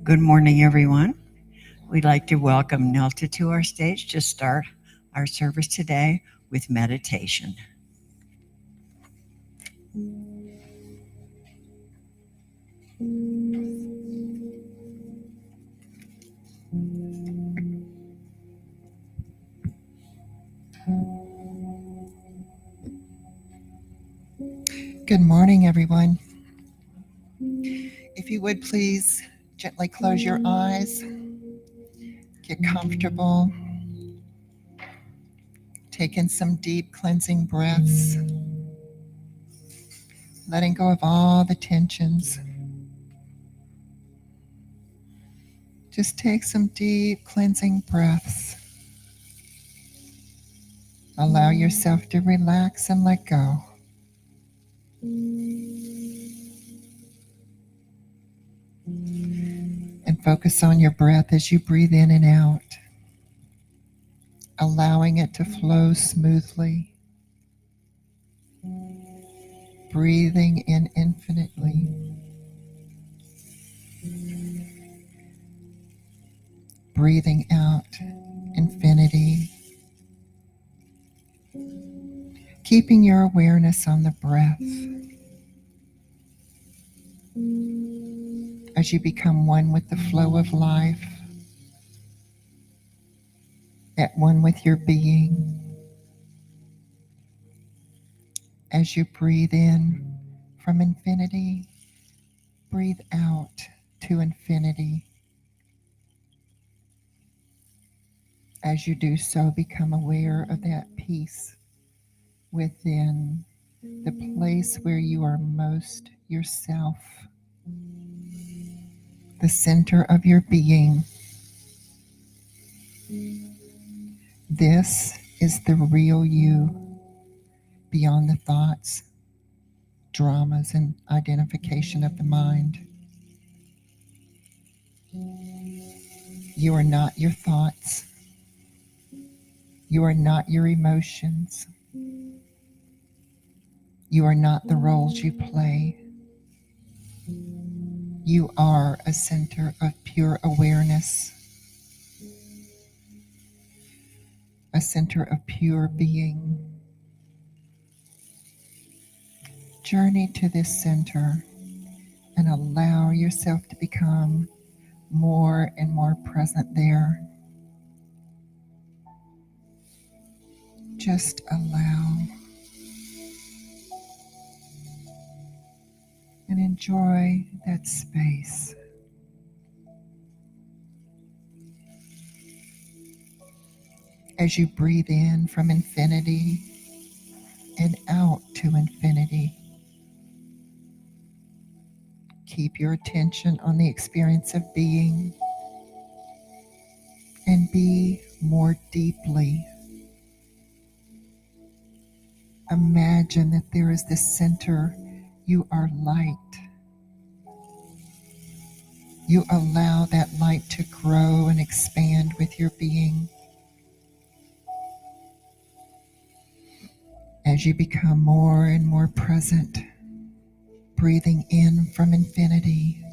Good morning, everyone. We'd like to welcome Nelta to our stage to start our service today with meditation. Good morning, everyone. If you would please gently close your eyes, get comfortable, take in some deep cleansing breaths, letting go of all the tensions. Just take some deep cleansing breaths. Allow yourself to relax and let go. And focus on your breath as you breathe in and out, allowing it to flow smoothly, breathing in infinitely, breathing out infinity, keeping your awareness on the breath as you become one with the flow of life, at one with your being. As you breathe in from infinity, breathe out to infinity. As you do so, become aware of that peace within, the place where you are most yourself, the center of your being. This is the real you, beyond the thoughts, dramas, and identification of the mind. You are not your thoughts. You are not your emotions. You are not the roles you play. You are a center of pure awareness, a center of pure being. Journey to this center and allow yourself to become more and more present there. Just allow and enjoy that space. As you breathe in from infinity and out to infinity, keep your attention on the experience of being and be more deeply. Imagine that there is this center. You are light. You allow that light to grow and expand with your being. As you become more and more present, breathing in from infinity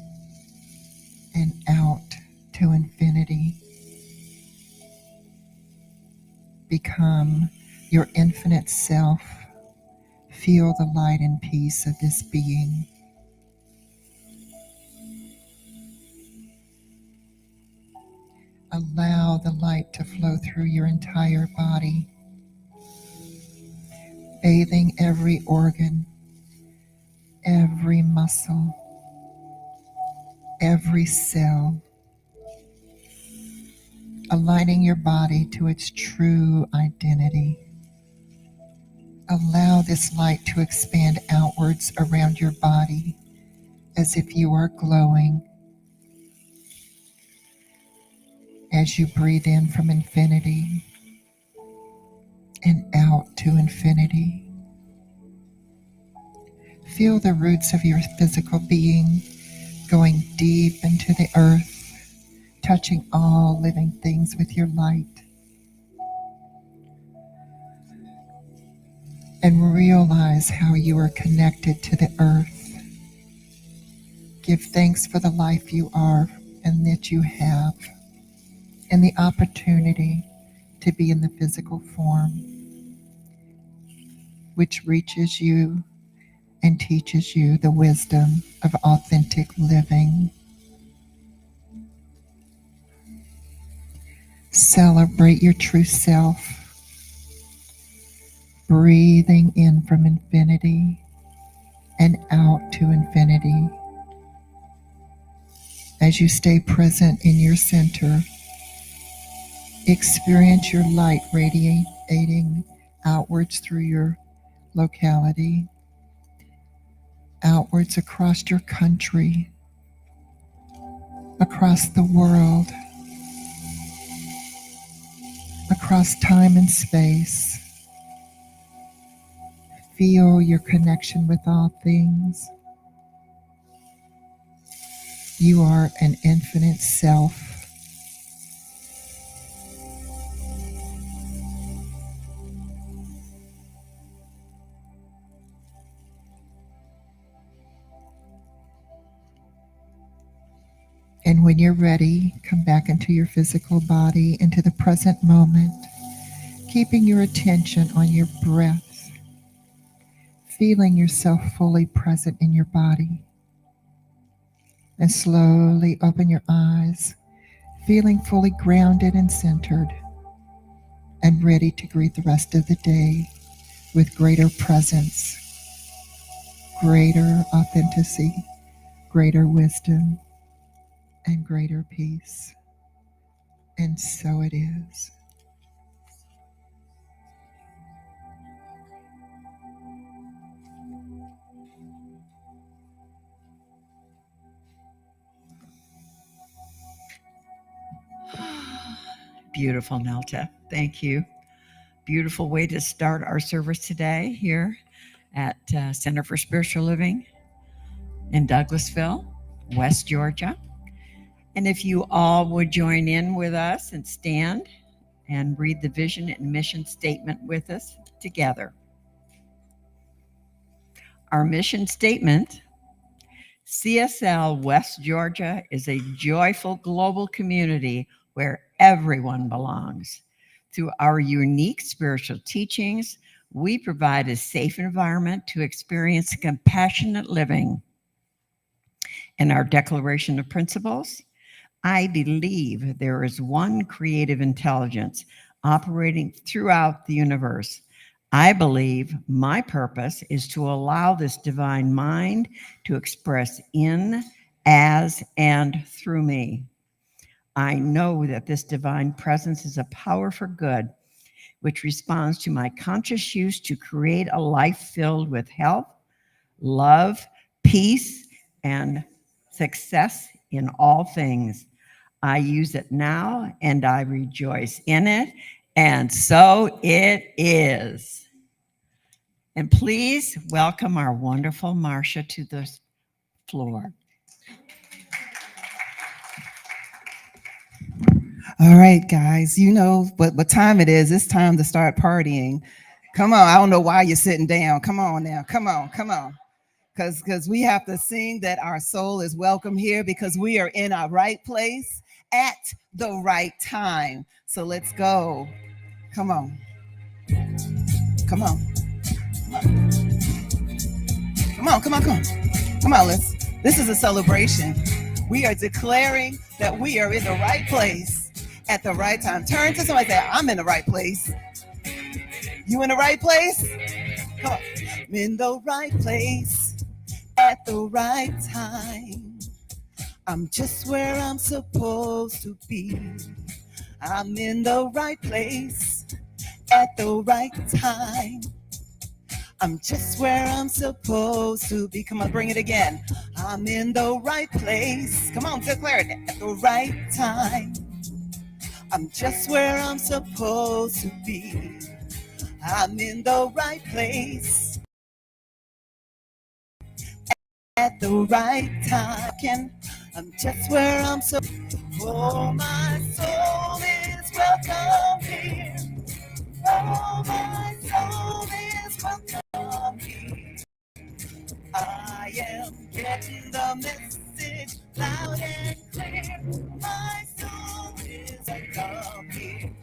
and out to infinity, become your infinite self. Feel the light and peace of this being. Allow the light to flow through your entire body, bathing every organ, every muscle, every cell, aligning your body to its true identity. Allow this light to expand outwards around your body as if you are glowing. as you breathe in from infinity and out to infinity. Feel the roots of your physical being going deep into the earth, touching all living things with your light. And realize how you are connected to the earth. Give thanks for the life you are and that you have, and the opportunity to be in the physical form, which reaches you and teaches you the wisdom of authentic living. Celebrate your true self, breathing in from infinity and out to infinity. As you stay present in your center, experience your light radiating outwards through your locality, outwards across your country, across the world, across time and space. Feel your connection with all things. You are an infinite self. And when you're ready, come back into your physical body, into the present moment, keeping your attention on your breath, feeling yourself fully present in your body. And slowly open your eyes, feeling fully grounded and centered, and ready to greet the rest of the day with greater presence, greater authenticity, greater wisdom, and greater peace. And so it is. Beautiful, Nelta. Thank you. Beautiful way to start our service today here at Center for Spiritual Living in Douglasville, West Georgia. And if you all would join in with us and stand and read the vision and mission statement with us together. Our mission statement: CSL West Georgia is a joyful global community where everyone belongs. Through our unique spiritual teachings, we provide a safe environment to experience compassionate living. In our Declaration of Principles, I believe there is one creative intelligence operating throughout the universe. I believe my purpose is to allow this divine mind to express in, as, and through me. I know that this divine presence is a power for good, which responds to my conscious use to create a life filled with health, love, peace, and success in all things. I use it now and I rejoice in it, and so it is. And please welcome our wonderful Marcia to the floor. All right, guys, you know what time it is. It's time to start partying. Come on, I don't know why you're sitting down. Come on now, come on. Because we have to sing that our soul is welcome here, because we are in our right place at the right time. So let's go. Come on. Come on. Come on, this is a celebration. We are declaring that we are in the right place at the right time. Turn to somebody and say, I'm in the right place. You in the right place? Come on. I'm in the right place at the right time. I'm just where I'm supposed to be. I'm in the right place at the right time. I'm just where I'm supposed to be. Come on, bring it again. I'm in the right place. Come on, declare it. At the right time. I'm just where I'm supposed to be. I'm in the right place at the right time. I'm just where I'm supposed to be. Oh, my soul is welcome here. Oh, my soul is welcome here. I am getting the message loud and clear. My soul is welcome here.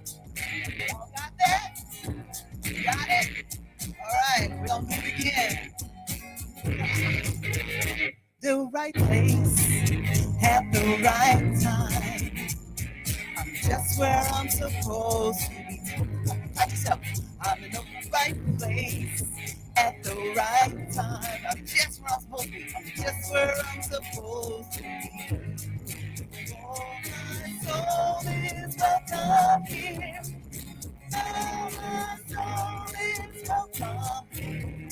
Y'all got that? Got it? All right, we're gonna do it again. The right place at the right time. I'm just where I'm supposed to be. Watch yourself. I'm in the right place at the right time. I'm just where I'm supposed to be. I'm just where I'm supposed to be. Oh, my soul is welcome here. Oh, my soul is welcome here.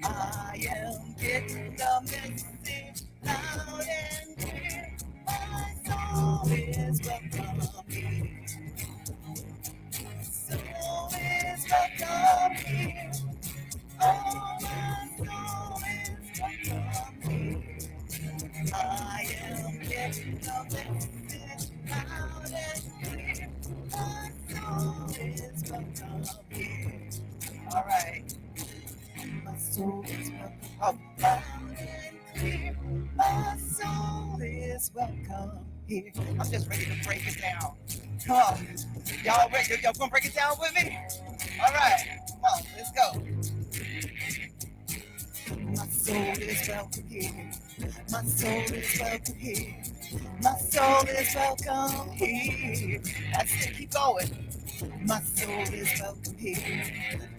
I am getting the message loud and clear. My soul is welcome here. Soul is welcome here. Oh, my soul is welcome here. I am getting the message loud and clear. My soul is welcome here. All right. My soul is welcome. Oh, loud and clear. My soul is welcome here. I'm just ready to break it down. Come on. Y'all ready? Y'all gonna break it down with me? All right. Come on, let's go. My soul is welcome here. My soul is welcome here. My soul is welcome here. That's it. Keep going. My soul is welcome here.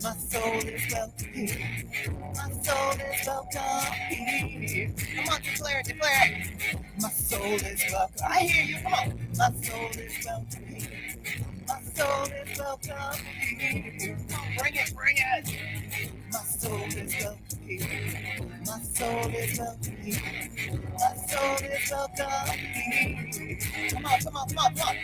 My soul is welcome here. My soul is welcome here. Come on, declare it, declare it. My soul is welcome. I hear you. Come on. My soul is welcome here. My soul is welcome here. Come on, bring it, bring it. My soul is welcome here. My soul is welcome here. My soul is welcome here. Come on, come on, come on, come on.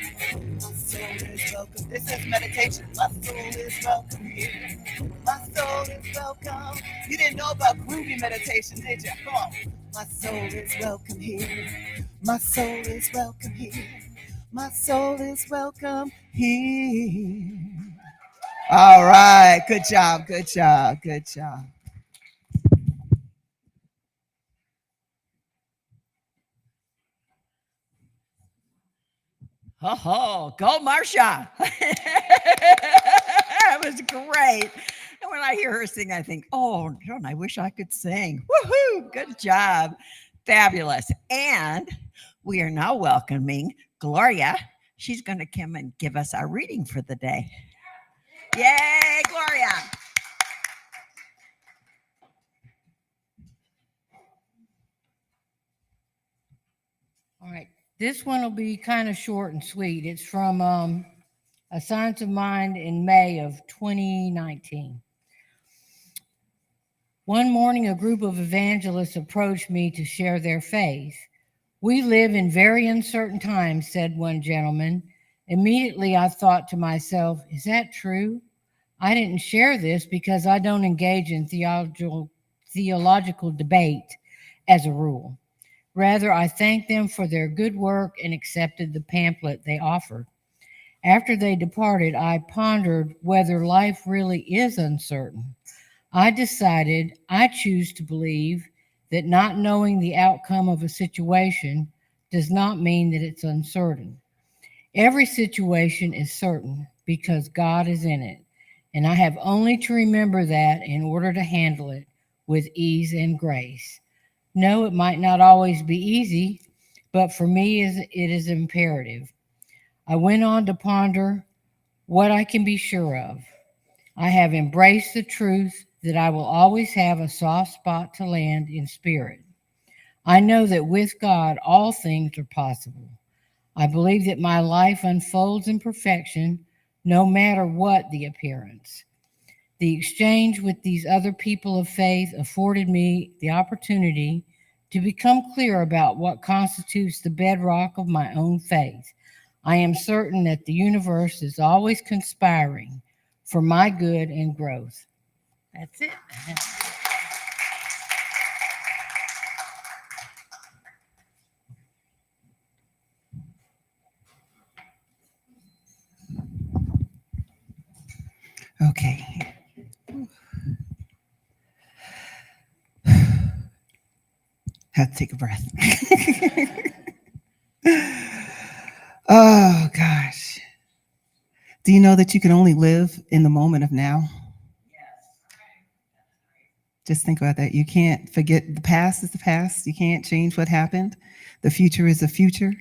My soul is welcome. This is meditation. My soul is welcome here. My soul is welcome. You didn't know about groovy meditation, did you? Come on. My soul is welcome here. My soul is welcome here. My soul is welcome here. All right. Good job. Good job. Good job. Oh, go Marcia. That was great. And when I hear her sing, I think, oh, don't I wish I could sing. Woohoo, good job. Fabulous. And we are now welcoming Gloria. She's going to come and give us our reading for the day. Yay, Gloria. All right. This one will be kind of short and sweet. It's from A Science of Mind in May of 2019. One morning, a group of evangelists approached me to share their faith. We live in very uncertain times, said one gentleman. Immediately, I thought to myself, is that true? I didn't share this because I don't engage in theological debate as a rule. Rather, I thanked them for their good work and accepted the pamphlet they offered. After they departed, I pondered whether life really is uncertain. I decided I choose to believe that not knowing the outcome of a situation does not mean that it's uncertain. Every situation is certain because God is in it, and I have only to remember that in order to handle it with ease and grace. No, it might not always be easy, but for me, it is imperative. I went on to ponder what I can be sure of. I have embraced the truth that I will always have a soft spot to land in spirit. I know that with God, all things are possible. I believe that my life unfolds in perfection, no matter what the appearance. The exchange with these other people of faith afforded me the opportunity to become clear about what constitutes the bedrock of my own faith. I am certain that the universe is always conspiring for my good and growth. That's it. Okay. Have to take a breath. Oh, gosh. Do you know that you can only live in the moment of now? Just think about that. You can't forget the past is the past. You can't change what happened. The future is the future.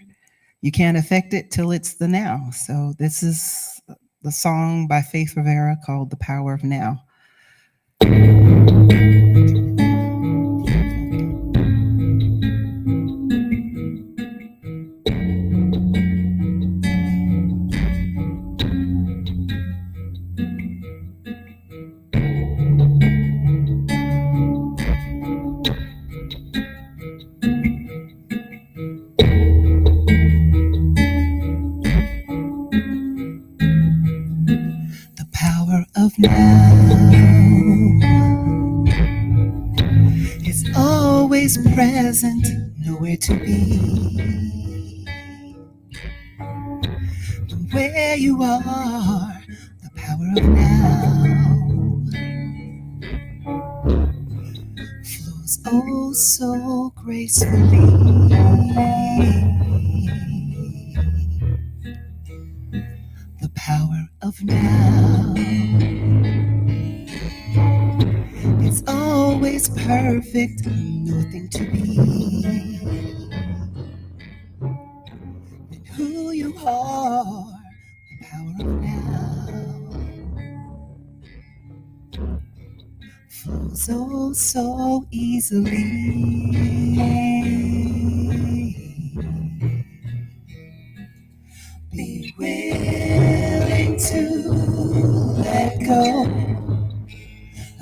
You can't affect it till it's the now. So this is the song by Faith Rivera called The Power of Now. The power of now is always present, nowhere to be. And where you are, the power of now flows oh so gracefully. The power of now is always perfect, nothing to be. And who you are, the power of now flows oh so easily. Be willing to let go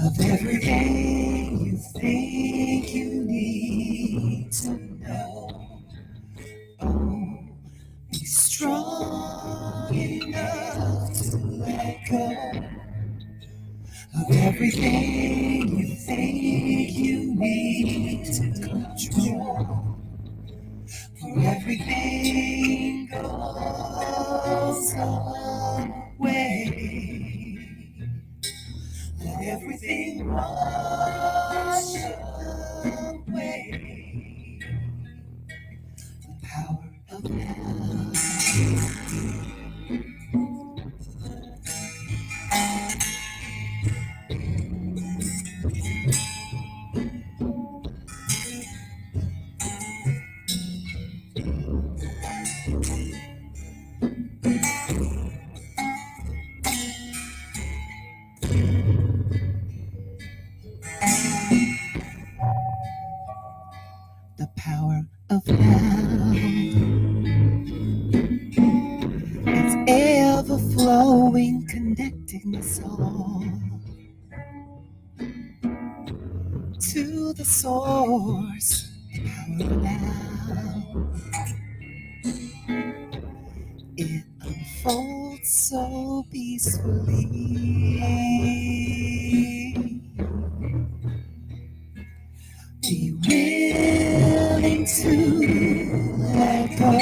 of everything you think you need to know. Oh, be strong enough to let go of everything you think you need to control. For everything goes away. Let everything wash away. The power of now. The power of now. It's ever flowing, connecting us all to the source. The power of now. It unfolds so peacefully. Be willing to let go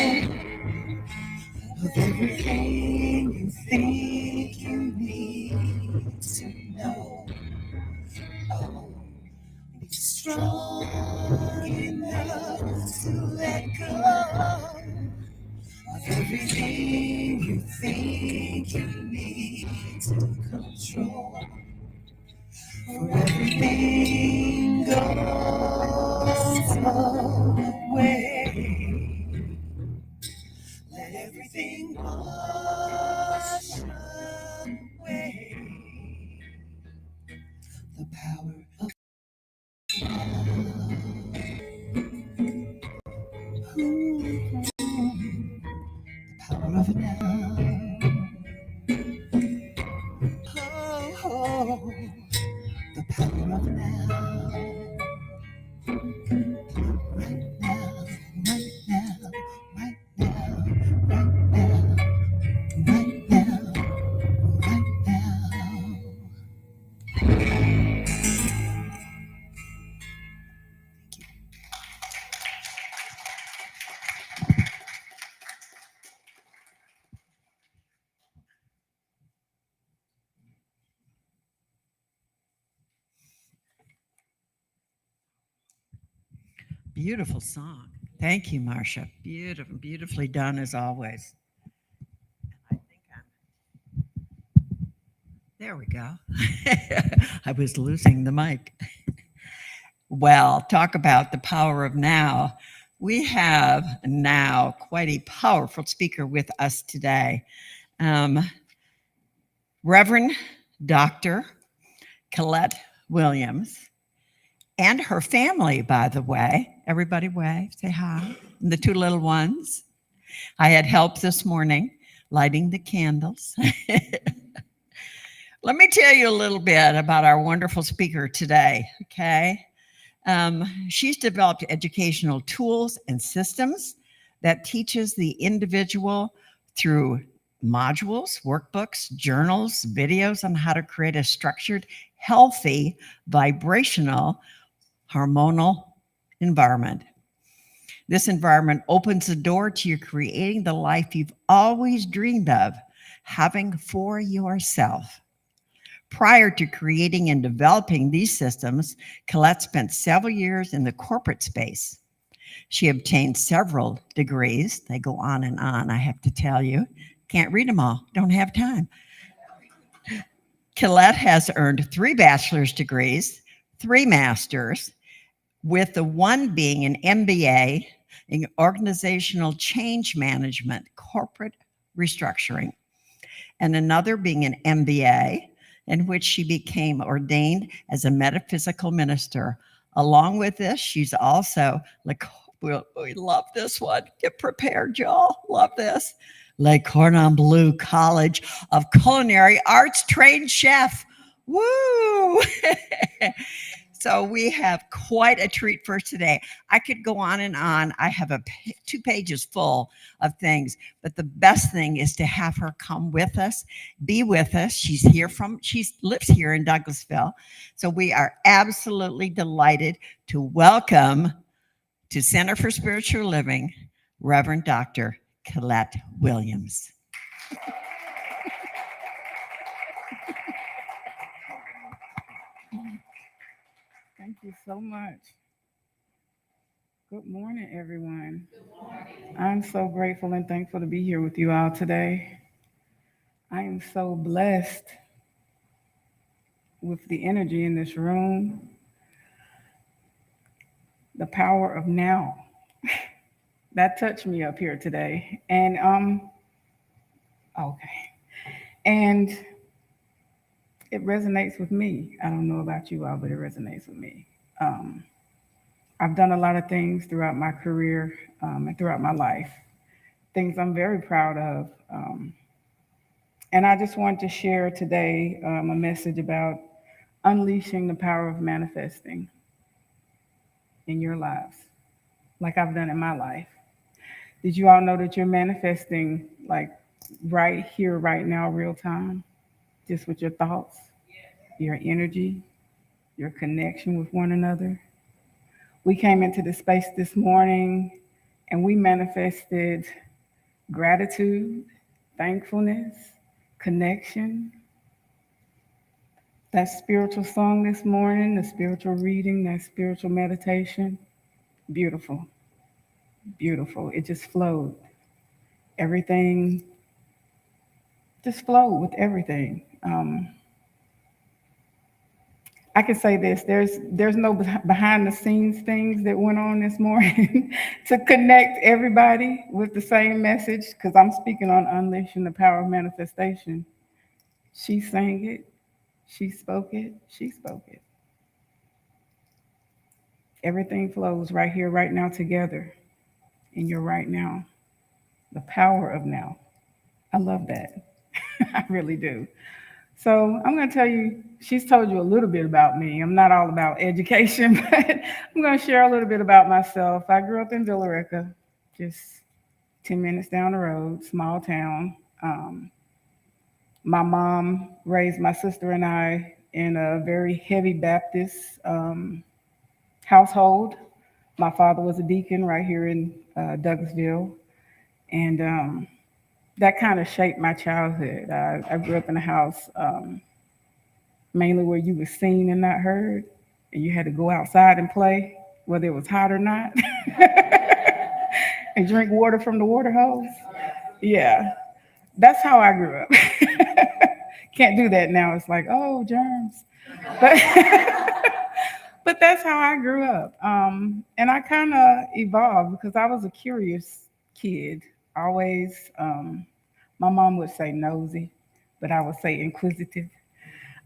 of everything you think you need to know. Oh, be strong enough to let go of everything you think you need to control. For everything goes away. Let everything wash away. The power of the power of now. Oh, the power of now. Right now, right now, right now, right now. beautiful song. Thank you, Marcia. Beautiful, beautifully done as always. I think there we go. I was losing the mic. Well, talk about the power of now. We have now quite a powerful speaker with us today. Reverend Dr. Colette Williams and her family, by the way. Everybody wave, say hi. And the two little ones. I had help this morning lighting the candles. Let me tell you a little bit about our wonderful speaker today, okay? She's developed educational tools and systems that teaches the individual through modules, workbooks, journals, videos on how to create a structured, healthy, vibrational, hormonal environment. This environment opens the door to you creating the life you've always dreamed of having for yourself. Prior to creating and developing these systems, Colette spent several years in the corporate space. She obtained several degrees. They go on and on, I have to tell you. Can't read them all, don't have time. Colette has earned 3 bachelor's degrees, 3 masters, with the one being an MBA in organizational change management, corporate restructuring, and another being an MBA in which she became ordained as a metaphysical minister. Along with this, she's also, we love this one. Get prepared, y'all. Love this. Le Cordon Bleu College of Culinary Arts trained chef. Woo! So we have quite a treat for today. I could go on and on. I have 2 pages full of things, but the best thing is to have her come with us, be with us. She lives here in Douglasville. So we are absolutely delighted to welcome to Center for Spiritual Living, Reverend Dr. Colette Williams. Thank you so much. Good morning, everyone. Good morning. I'm so grateful and thankful to be here with you all today. I am so blessed with the energy in this room, the power of now. That touched me up here today. And it resonates with me. I don't know about you all, but it resonates with me. I've done a lot of things throughout my career and throughout my life, things I'm very proud of. And I just want to share today a message about unleashing the power of manifesting in your lives, like I've done in my life. Did you all know that you're manifesting like right here, right now, real time, just with your thoughts, your energy, your connection with one another? We came into the space this morning and we manifested gratitude, thankfulness, connection. That spiritual song this morning, the spiritual reading, that spiritual meditation, beautiful, beautiful. It just flowed. Everything just flowed with everything. I can say this, there's no behind the scenes things that went on this morning to connect everybody with the same message, because I'm speaking on unleashing the power of manifestation. She sang it, she spoke it, she spoke it. Everything flows right here, right now together in your right now. The power of now. I love that. I really do. So I'm going to tell you, she's told you a little bit about me. I'm not all about education, but I'm going to share a little bit about myself. I grew up in Villa Rica, just 10 minutes down the road, small town. My mom raised my sister and I in a very heavy Baptist household. My father was a deacon right here in Douglasville. And that kind of shaped my childhood. I grew up in a house mainly where you were seen and not heard, and you had to go outside and play. whether it was hot or not, and drink water from the water hose. Yeah, that's how I grew up. Can't do that now. It's like, oh, germs. But but that's how I grew up. And I kind of evolved because I was a curious kid. Always, my mom would say nosy, but I would say inquisitive.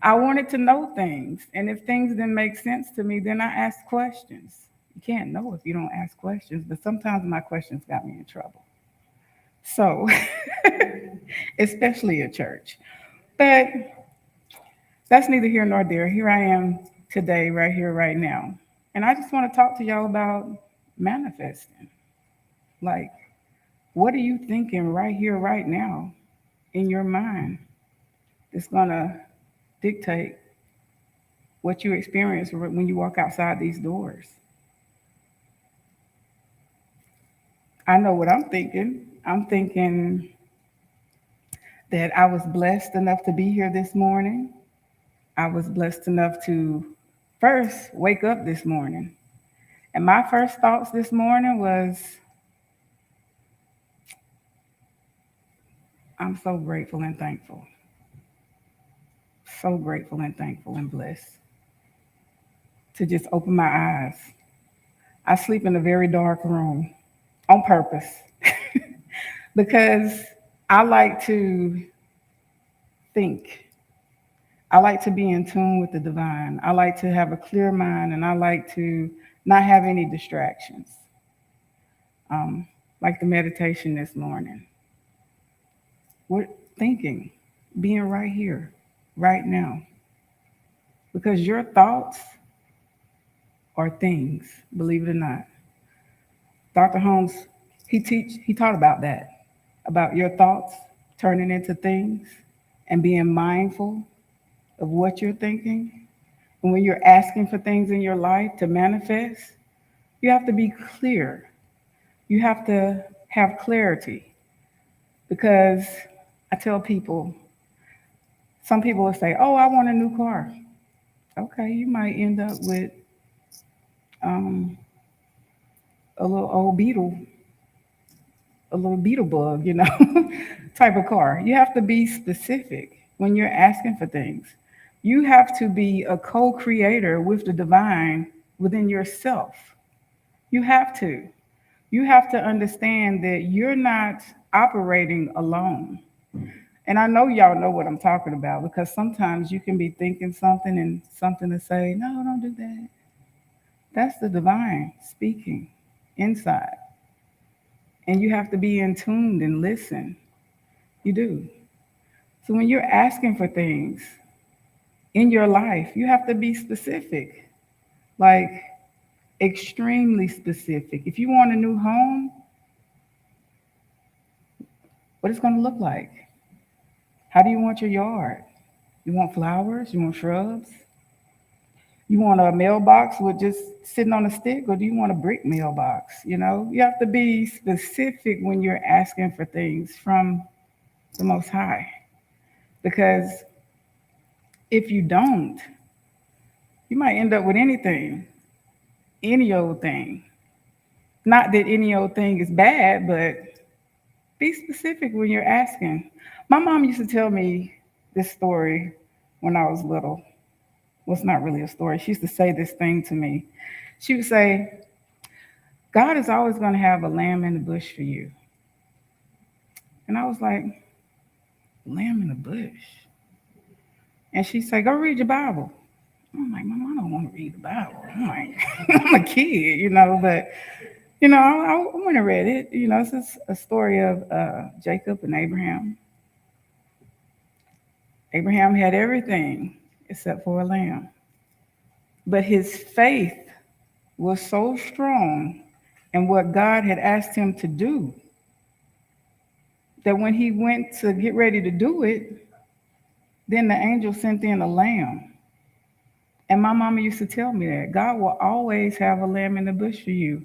I wanted to know things. And if things didn't make sense to me, then I asked questions. You can't know if you don't ask questions, but sometimes my questions got me in trouble. So, especially at church. But that's neither here nor there. Here I am today, right here, right now. And I just want to talk to y'all about manifesting. Like, what are you thinking right here, right now, in your mind that's going to dictate what you experience when you walk outside these doors? I know what I'm thinking. I'm thinking that I was blessed enough to be here this morning. I was blessed enough to first wake up this morning. And my first thoughts this morning was, I'm so grateful and thankful. So grateful and thankful and blessed to just open my eyes. I sleep in a very dark room on purpose because I like to think. I like to be in tune with the divine. I like to have a clear mind, and I like to not have any distractions. Like the meditation this morning. We're thinking, being right here, right now. Because your thoughts are things, believe it or not. Dr. Holmes, he taught about that, about your thoughts turning into things and being mindful of what you're thinking. And when you're asking for things in your life to manifest, you have to be clear. You have to have clarity. Because I tell people, some people will say, oh, I want a new car. Okay, you might end up with a little old beetle, a little beetle bug, type of car. You have to be specific when you're asking for things. You have to be a co-creator with the divine within yourself. You have to. You have to understand that you're not operating alone. And I know y'all know what I'm talking about because sometimes you can be thinking something and something to say, no, don't do that. That's the divine speaking inside. And you have to be in tune and listen. You do. So when you're asking for things in your life, you have to be specific, like extremely specific. If you want a new home, what it's going to look like? How do you want your yard? You want flowers? You want shrubs? You want a mailbox with just sitting on a stick, or do you want a brick mailbox? You have to be specific when you're asking for things from the Most High. Because if you don't, you might end up with anything, any old thing. Not that any old thing is bad, but be specific when you're asking. My mom used to tell me this story when I was little. Well, it's not really a story. She used to say this thing to me. She would say, God is always going to have a lamb in the bush for you. And I was like, lamb in the bush? And she'd say, go read your Bible. I'm like, Mom, I don't want to read the Bible. I'm like, I'm a kid, but, I went and read it. It's just a story of Jacob and Abraham. Abraham had everything except for a lamb. But his faith was so strong in what God had asked him to do that when he went to get ready to do it, then the angel sent in a lamb. And my mama used to tell me that God will always have a lamb in the bush for you.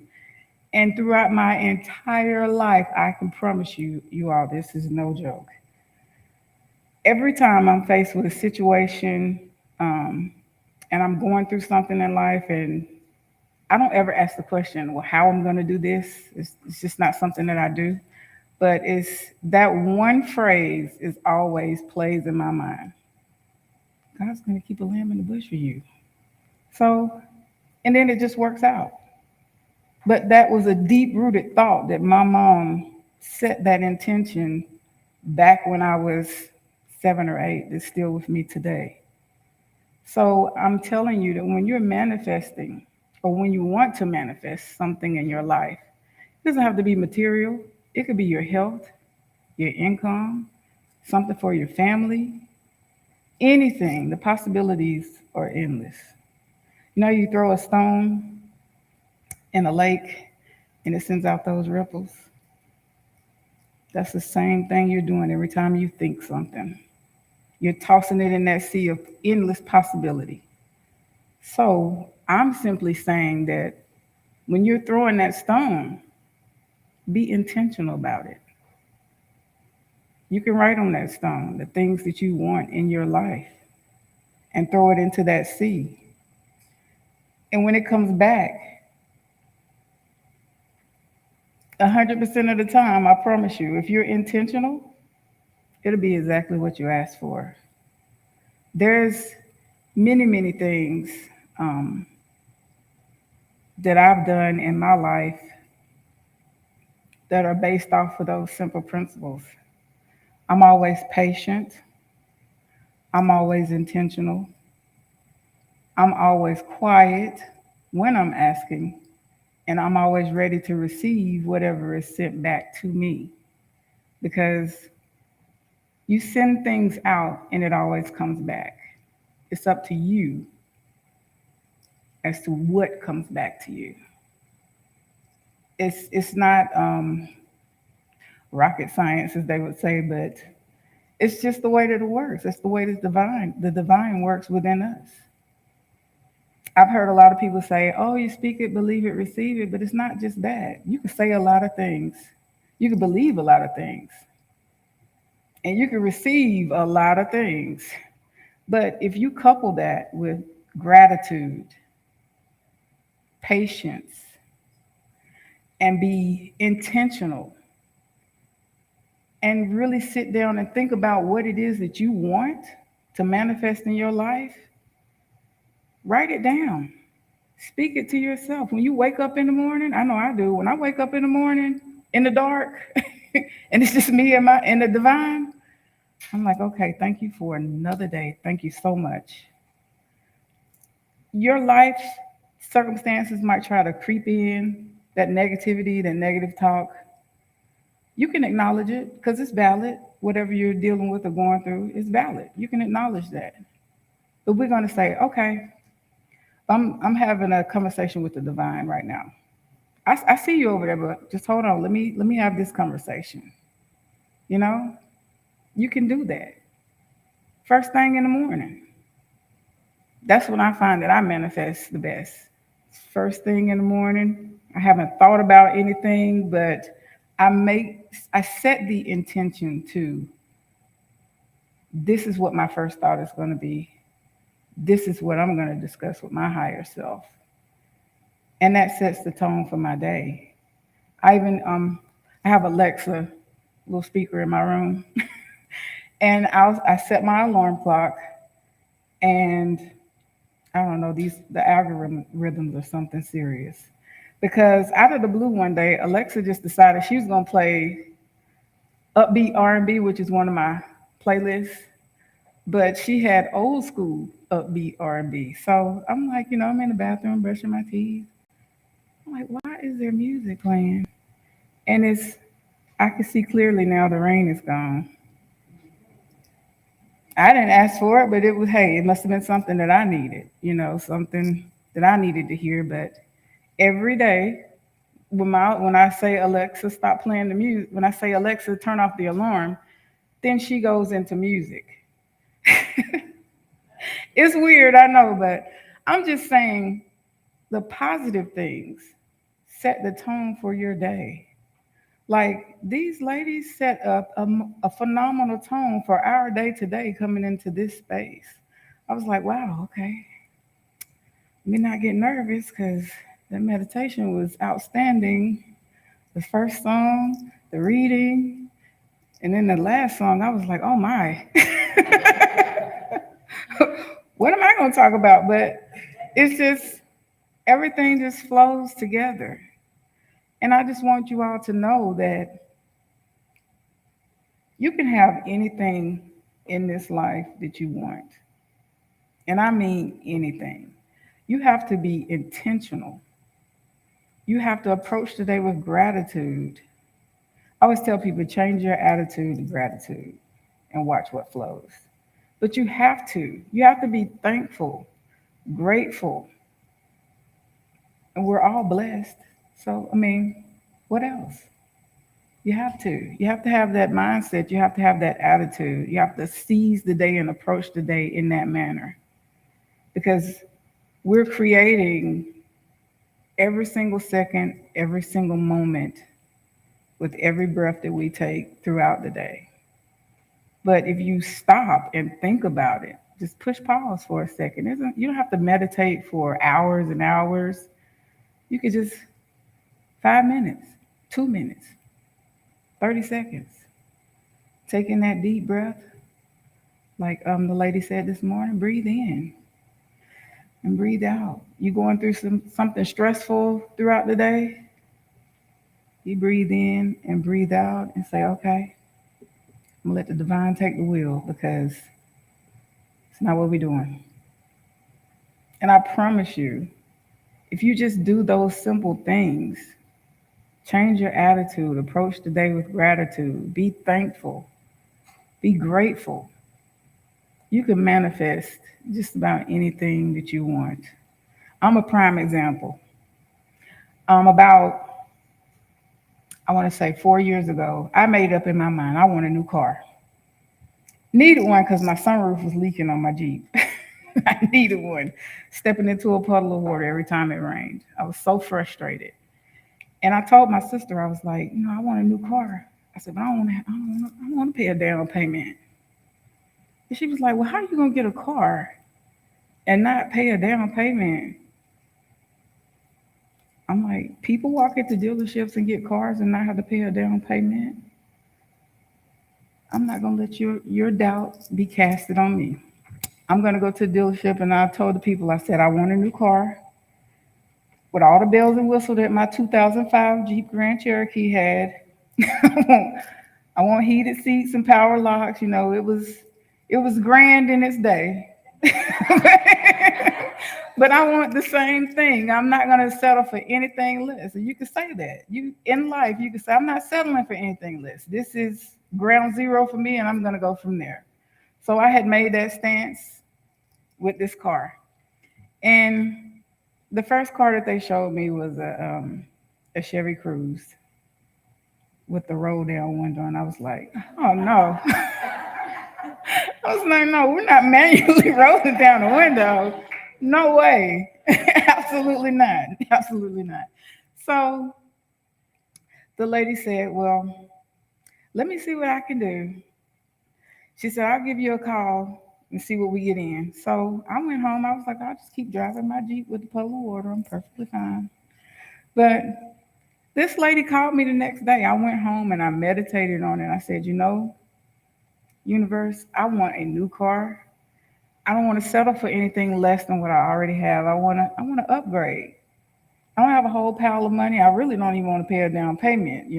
And throughout my entire life, I can promise you all, this is no joke. Every time I'm faced with a situation and I'm going through something in life and I don't ever ask the question, well, how I'm going to do this. It's just not something that I do. But it's that one phrase is always plays in my mind. God's going to keep a lamb in the bush for you. So, and then it just works out. But that was a deep rooted thought that my mom set that intention back when I was 7 or 8 that's still with me today. So I'm telling you that when you're manifesting or when you want to manifest something in your life, it doesn't have to be material. It could be your health, your income, something for your family, anything. The possibilities are endless. You know, you throw a stone in a lake and it sends out those ripples. That's the same thing you're doing every time you think something. You're tossing it in that sea of endless possibility. So I'm simply saying that when you're throwing that stone, be intentional about it. You can write on that stone the things that you want in your life and throw it into that sea. And when it comes back, 100% of the time, I promise you, if you're intentional, it'll be exactly what you asked for. There's many, many things that I've done in my life that are based off of those simple principles. I'm always patient. I'm always intentional. I'm always quiet when I'm asking, and I'm always ready to receive whatever is sent back to me. Because you send things out and it always comes back. It's up to you as to what comes back to you. It's not rocket science, as they would say, but it's just the way that it works. It's the way that the divine works within us. I've heard a lot of people say, oh, you speak it, believe it, receive it, but it's not just that. You can say a lot of things. You can believe a lot of things. And you can receive a lot of things. But if you couple that with gratitude, patience, and be intentional, and really sit down and think about what it is that you want to manifest in your life, write it down. Speak it to yourself. When you wake up in the morning, I know I do. When I wake up in the morning in the dark and it's just me and the divine, I'm like, okay, thank you for another day. Thank you so much. Your life circumstances might try to creep in, that negativity, that negative talk. You can acknowledge it because it's valid. Whatever you're dealing with or going through is valid. You can acknowledge that. But we're going to say, okay, I'm having a conversation with the divine right now. I see you over there, but just hold on. Let me have this conversation. You know, you can do that. First thing in the morning. That's when I find that I manifest the best. First thing in the morning. I haven't thought about anything, but I set the intention to, this is what my first thought is going to be. This is what I'm going to discuss with my higher self. And that sets the tone for my day. I have Alexa, little speaker in my room. And I set my alarm clock, and I don't know, the algorithms are something serious. Because out of the blue one day, Alexa just decided she was going to play upbeat R&B, which is one of my playlists, but she had old school upbeat R&B. So I'm like, I'm in the bathroom brushing my teeth. I'm like, why is there music playing? And I can see clearly now the rain is gone. I didn't ask for it, but it must have been something that I needed, something that I needed to hear. But every day, when I say, Alexa, stop playing the music, when I say, Alexa, turn off the alarm, then she goes into music. It's weird, I know, but I'm just saying the positive things set the tone for your day. Like, these ladies set up a phenomenal tone for our day today coming into this space. I was like, wow, okay. Let me not get nervous because That meditation was outstanding. The first song, the reading, and then the last song, I was like, oh my. What am I going to talk about? But it's just, everything just flows together. And I just want you all to know that you can have anything in this life that you want. And I mean anything. You have to be intentional. You have to approach the day with gratitude. I always tell people, change your attitude to gratitude and watch what flows. But you have to. You have to be thankful, grateful. And we're all blessed. So, I mean, what else? You have to. You have to have that mindset. You have to have that attitude. You have to seize the day and approach the day in that manner. Because we're creating every single second, every single moment with every breath that we take throughout the day. But if you stop and think about it, just push pause for a second. You don't have to meditate for hours and hours. You could just 5 minutes, 2 minutes, 30 seconds. Taking that deep breath, like the lady said this morning, breathe in and breathe out. You going through something stressful throughout the day, you breathe in and breathe out and say, okay, I'm gonna let the divine take the wheel because it's not what we're doing. And I promise you, if you just do those simple things, change your attitude, approach the day with gratitude, be thankful, be grateful, you can manifest just about anything that you want. I'm a prime example. About, I want to say 4 years ago, I made up in my mind, I want a new car. Needed one because my sunroof was leaking on my Jeep. I needed one. Stepping into a puddle of water every time it rained. I was so frustrated. And I told my sister, I was like, I want a new car. I said, but I don't want to pay a down payment. And she was like, well, how are you going to get a car and not pay a down payment? I'm like, people walk into dealerships and get cars and not have to pay a down payment. I'm not going to let your doubt be casted on me. I'm going to go to the dealership, and I told the people, I said, I want a new car with all the bells and whistles that my 2005 Jeep Grand Cherokee had. I want heated seats and power locks. It was grand in its day. But I want the same thing. I'm not going to settle for anything less. And you can say that. In life, you can say, I'm not settling for anything less. This is ground zero for me, and I'm going to go from there. So I had made that stance with this car. And the first car that they showed me was a Chevy Cruze with the roll down window. And I was like, oh no. I was like, no, we're not manually rolling down the window. No way. Absolutely not. Absolutely not. So the lady said, well, let me see what I can do. She said, I'll give you a call and see what we get in. So I went home. I was like, I'll just keep driving my Jeep with the puddle of water. I'm perfectly fine. But this lady called me the next day. I went home and I meditated on it. I said, universe, I want a new car. I don't want to settle for anything less than what I already have. I want to upgrade. I don't have a whole pile of money. I really don't even want to pay a down payment.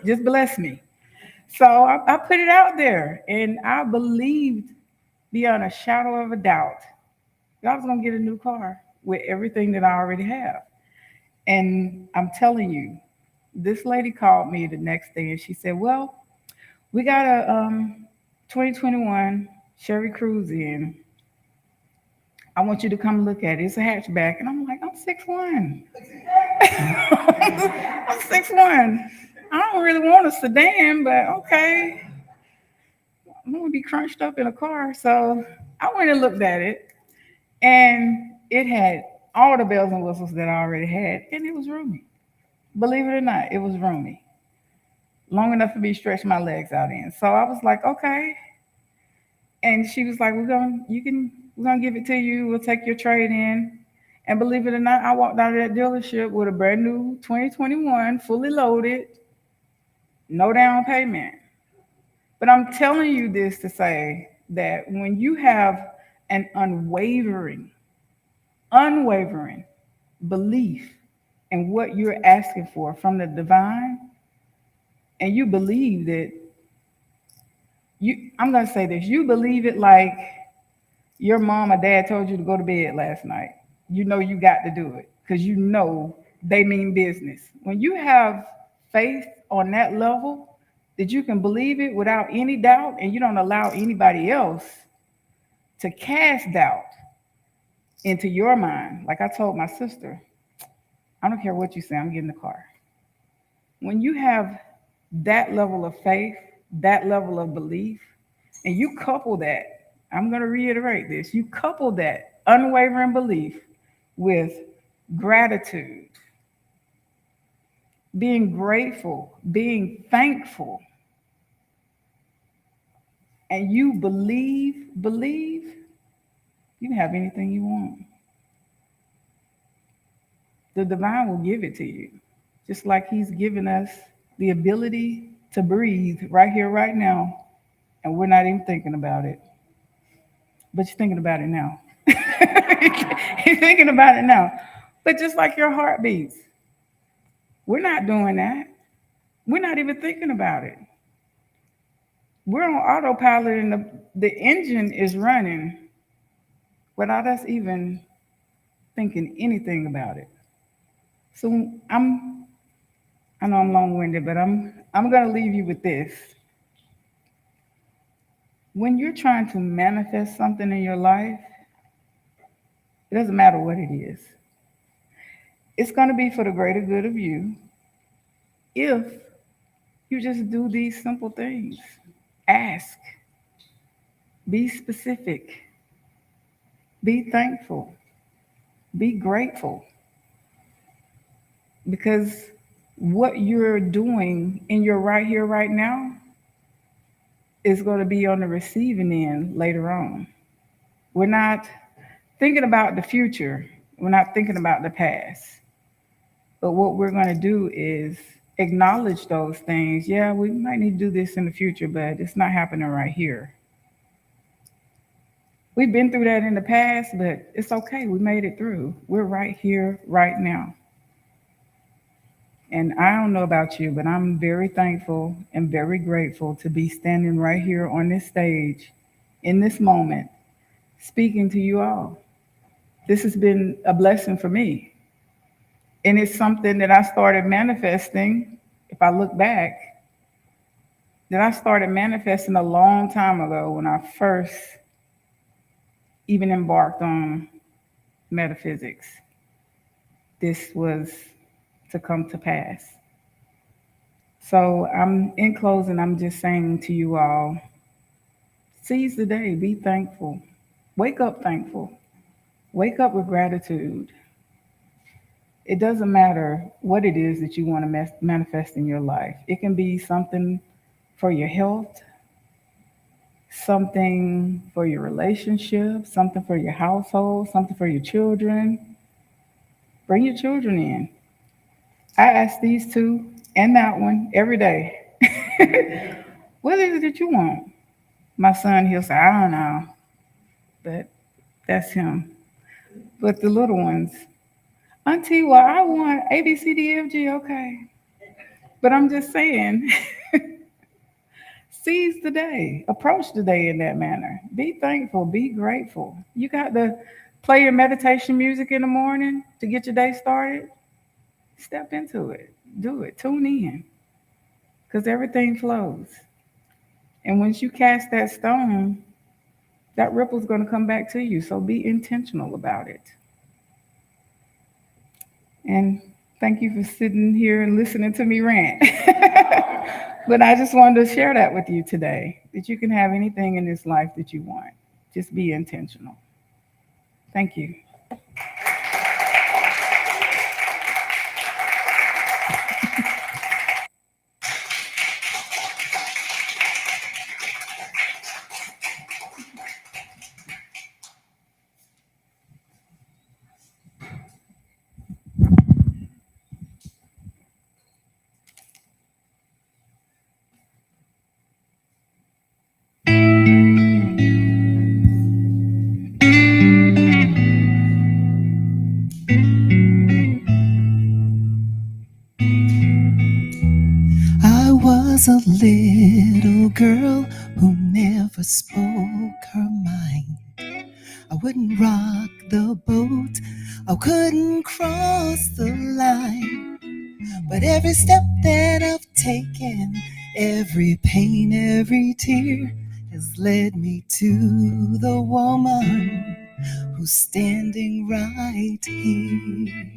Just bless me. So I put it out there, and I believed beyond a shadow of a doubt that I was going to get a new car with everything that I already have. And I'm telling you, this lady called me the next day, and she said, well, we got a 2021 Chevy Cruze in. I want you to come look at it. It's a hatchback. And I'm like, I'm 6'1". I'm 6'1". I don't really want a sedan, but okay. I'm going to be crunched up in a car. So I went and looked at it, and it had all the bells and whistles that I already had, and it was roomy. Believe it or not, it was roomy. Long enough for me to stretch my legs out in. So I was like, okay. And she was like, we're gonna give it to you. We'll take your trade in. And believe it or not, I walked out of that dealership with a brand new 2021, fully loaded, no down payment. But I'm telling you this to say that when you have an unwavering belief in what you're asking for from the divine, and you believe that I'm going to say this, you believe it like your mom or dad told you to go to bed last night. You know you got to do it because you know they mean business. When you have faith on that level that you can believe it without any doubt, and you don't allow anybody else to cast doubt into your mind. Like I told my sister, I don't care what you say, I'm getting the car. When you have that level of faith, that level of belief, and you couple that, I'm going to reiterate this, you couple that unwavering belief with gratitude, being grateful, being thankful, and you believe, you can have anything you want. The divine will give it to you, just like he's given us the ability to breathe right here, right now, and we're not even thinking about it. But you're thinking about it now. You're thinking about it now. But just like your heart beats, we're not doing that. We're not even thinking about it. We're on autopilot and the engine is running without us even thinking anything about it. So I know I'm long-winded, but I'm going to leave you with this. When you're trying to manifest something in your life, it doesn't matter what it is. It's going to be for the greater good of you if you just do these simple things. Ask. Be specific. Be thankful. Be grateful. Because what you're doing in your right here, right now, is going to be on the receiving end later on. We're not thinking about the future. We're not thinking about the past. But what we're going to do is acknowledge those things. Yeah, we might need to do this in the future, but it's not happening right here. We've been through that in the past, but it's okay. We made it through. We're right here, right now. And I don't know about you, but I'm very thankful and very grateful to be standing right here on this stage in this moment, speaking to you all. This has been a blessing for me. And it's something that I started manifesting, if I look back, that I started manifesting a long time ago when I first even embarked on metaphysics. This was to come to pass. So in closing, I'm just saying to you all, seize the day, be thankful. Wake up thankful. Wake up with gratitude. It doesn't matter what it is that you want to manifest in your life. It can be something for your health, something for your relationship, something for your household, something for your children. Bring your children in. I ask these two and that one every day. What is it that you want? My son, he'll say, I don't know. But that's him. But the little ones, Auntie, well, I want A, B, C, D, F, G, okay. But I'm just saying, seize the day. Approach the day in that manner. Be thankful. Be grateful. You got to play your meditation music in the morning to get your day started. Step into it. Do it. Tune in. Because everything flows. And once you cast that stone, that ripple's going to come back to you. So be intentional about it. And thank you for sitting here and listening to me rant. But I just wanted to share that with you today, that you can have anything in this life that you want. Just be intentional. Thank you. was a little girl who never spoke her mind. I wouldn't rock the boat, I couldn't cross the line. But every step that I've taken, every pain, every tear has led me to the woman who's standing right here.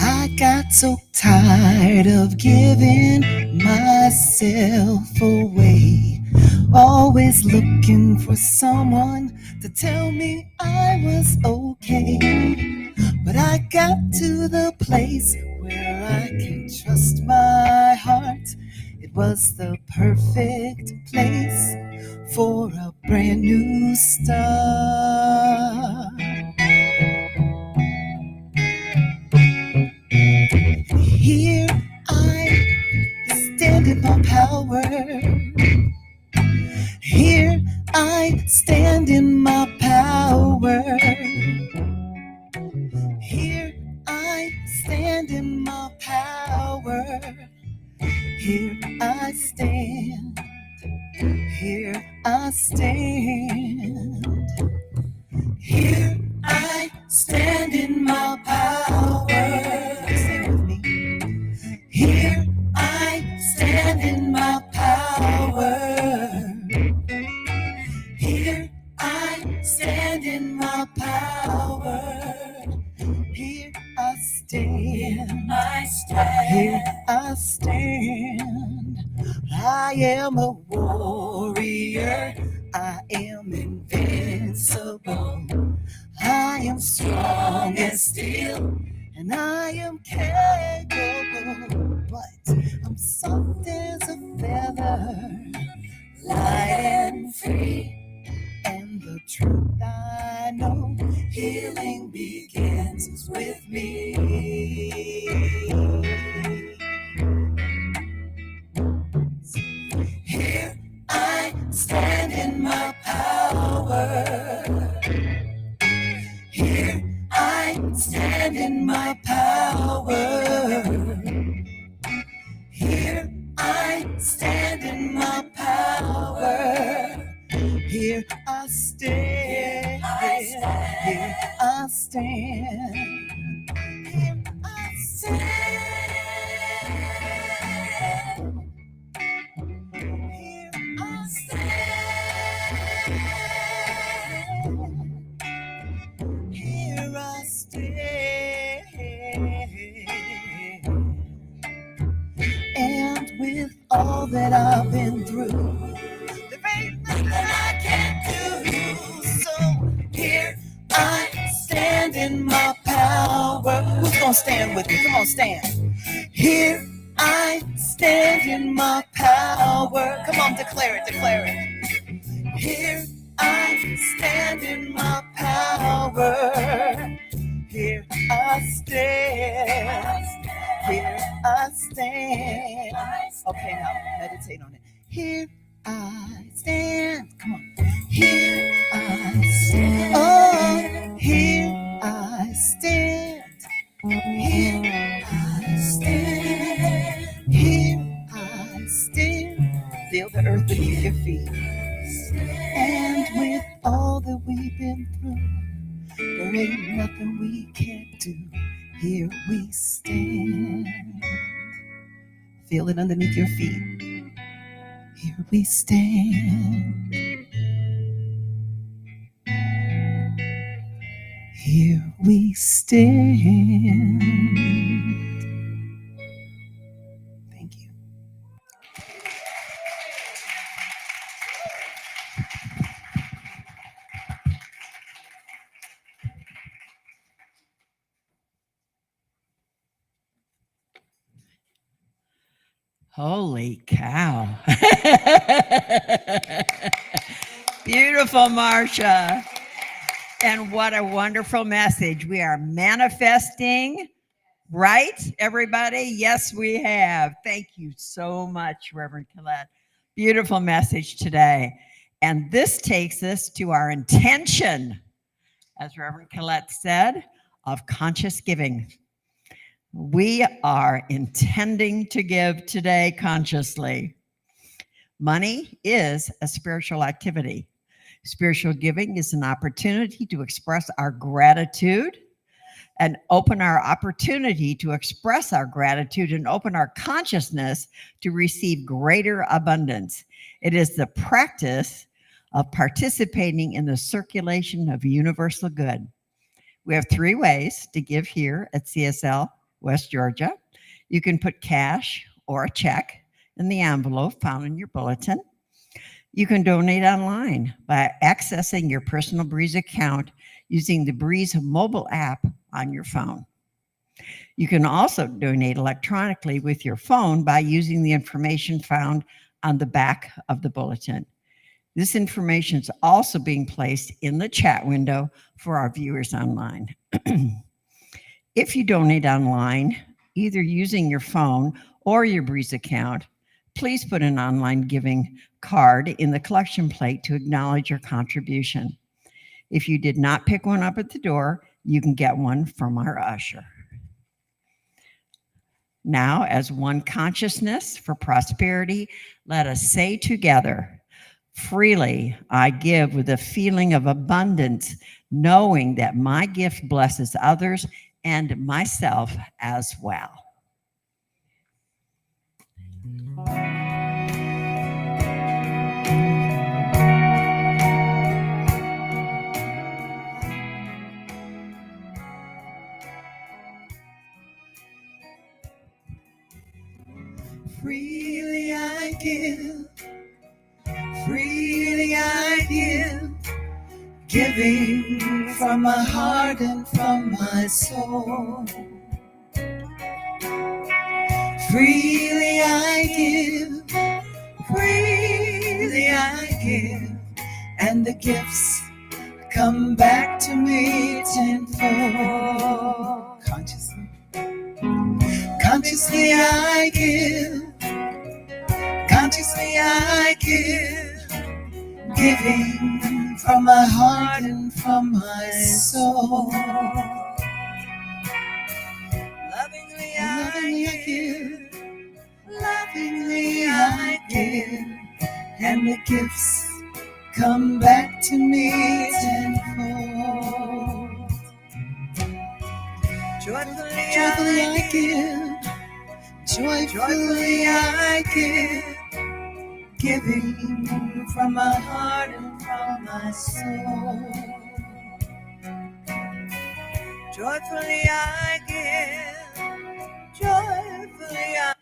I got so tired of giving myself away, always looking for someone to tell me I was okay. But I got to the place where I can trust my heart. It was the perfect place for a brand new start. Here I stand in my power. Here I stand in my power. Here I stand in my power. Here I stand. Here I stand. Here I stand in my power. Sing with me. Here I stand in my power. Here I stand in my power. Here I stand. Here I stand. I am a warrior. I am invincible. I am strong as steel, and I am capable. But I'm soft as a feather, light and free. And the truth I know, healing begins with me. Here I stand in my power. Here I stand in my power. Here I stand in my power. Here I stand. Here I stand. Here I stand. Here I stand. Here I stand. And with all that I've been through, there ain't nothing I can't do. So here I stand in my power. Who's gonna stand with me? Come on, stand. Here I stand in my power. Come on, declare it, declare it. Here I stand in my power. Here I stand. Here I stand. Okay, now meditate on it. Here I stand. Come on. Here I stand. Oh, here I stand. Here I stand. Here I stand. Feel the earth beneath your feet. And with all that we've been through, there ain't nothing we can't do. Here we stand. Feel it underneath your feet. Here we stand. Here we stand. Thank you. Holy cow. Beautiful, Marcia. And what a wonderful message. We are manifesting, right, everybody? Yes, we have. Thank you so much, Reverend Collette. Beautiful message today. And this takes us to our intention, as Reverend Collette said, of conscious giving. We are intending to give today consciously. Money is a spiritual activity. Spiritual giving is an opportunity to express our gratitude and open our opportunity to express our gratitude and open our consciousness to receive greater abundance. It is the practice of participating in the circulation of universal good. We have 3 ways to give here at CSL West Georgia. You can put cash or a check in the envelope found in your bulletin. You can donate online by accessing your personal Breeze account using the Breeze mobile app on your phone. You can also donate electronically with your phone by using the information found on the back of the bulletin. This information is also being placed in the chat window for our viewers online. If you donate online, either using your phone or your Breeze account, please put an online giving card in the collection plate to acknowledge your contribution. If you did not pick one up at the door, you can get one from our usher. Now, as one consciousness for prosperity, let us say together, freely I give with a feeling of abundance, knowing that my gift blesses others and myself as well. Freely I give, freely I give, giving from my heart and from my soul. Freely I give, freely I give, and the gifts come back to me tenfold. Consciously I give, consciously I give, giving from my heart and from my soul. Lovingly I give, lovingly I give, and the gifts come back to me tenfold. Joyfully I give, joyfully I give, giving from my heart and from my soul. Joyfully I give, joyfully I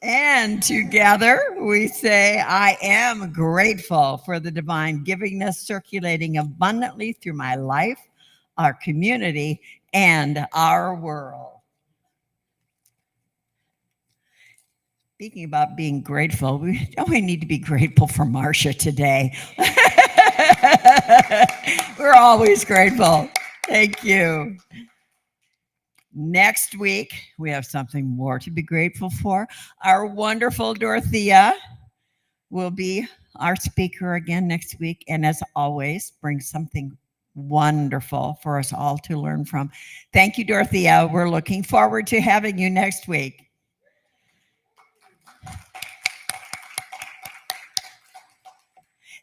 And together we say, I am grateful for the divine givingness circulating abundantly through my life, our community, and our world. Speaking about being grateful, we only need to be grateful for Marcia today. We're always grateful. Thank you. Next week, we have something more to be grateful for. Our wonderful Dorothea will be our speaker again next week. And as always, bring something wonderful for us all to learn from. Thank you, Dorothea. We're looking forward to having you next week.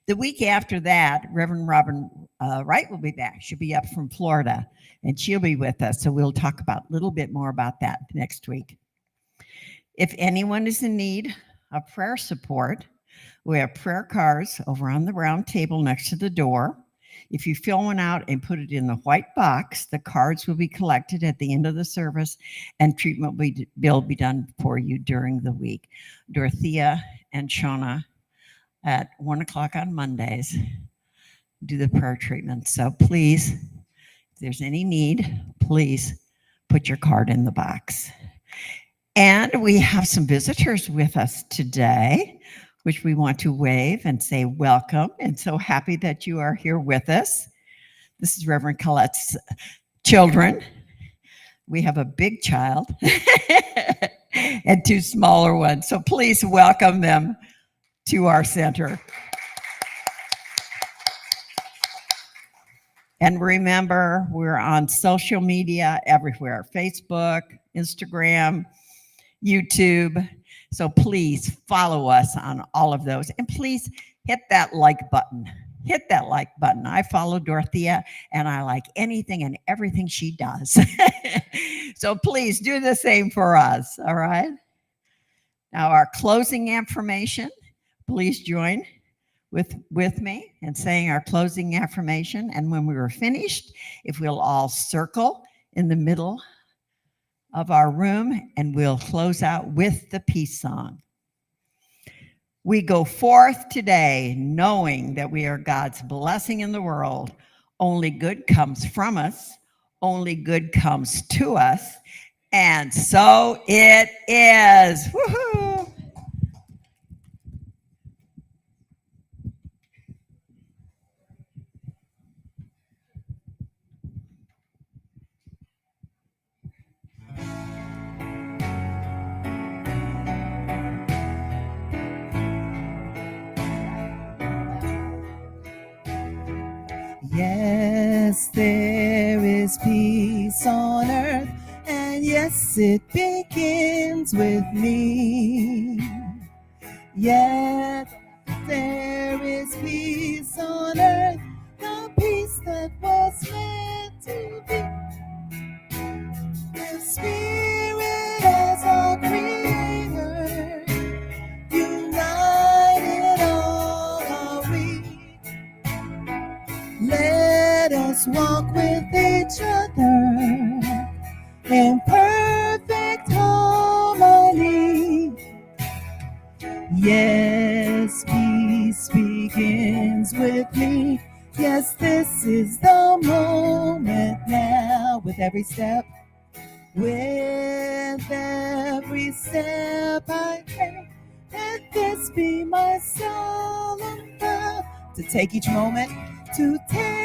The week after that, Reverend Robin Wright will be back. She'll be up from Florida, and she'll be with us. So we'll talk about a little bit more about that next week. If anyone is in need of prayer support, we have prayer cards over on the round table next to the door. If you fill one out and put it in the white box, the cards will be collected at the end of the service, and treatment will be done for you during the week. Dorothea and Shona at 1 o'clock on Mondays do the prayer treatment. So please, if there's any need, please put your card in the box. And we have some visitors with us today, which we want to wave and say welcome, and so happy that you are here with us. This is Reverend Colette's children. We have a big child and 2 smaller ones. So please welcome them to our center. And remember, we're on social media everywhere: Facebook, Instagram, YouTube. So please follow us on all of those. And please hit that like button. Hit that like button. I follow Dorothea and I like anything and everything she does. So please do the same for us. All right. Now, our closing affirmation, please join with me in saying our closing affirmation. And when we were finished, if we'll all circle in the middle of our room, and we'll close out with the peace song. We go forth today knowing that we are God's blessing in the world. Only good comes from us. Only good comes to us. And so it is. Woohoo! Yes, there is peace on earth, and yes, it begins with me. Yes, there is peace on earth, the peace that was meant to be. The Spirit as our Creator, united all are we. Let us walk with each other in perfect harmony. Yes, peace begins with me. Yes, this is the moment now. With every step I pray, let this be my solemn vow to take each moment, to take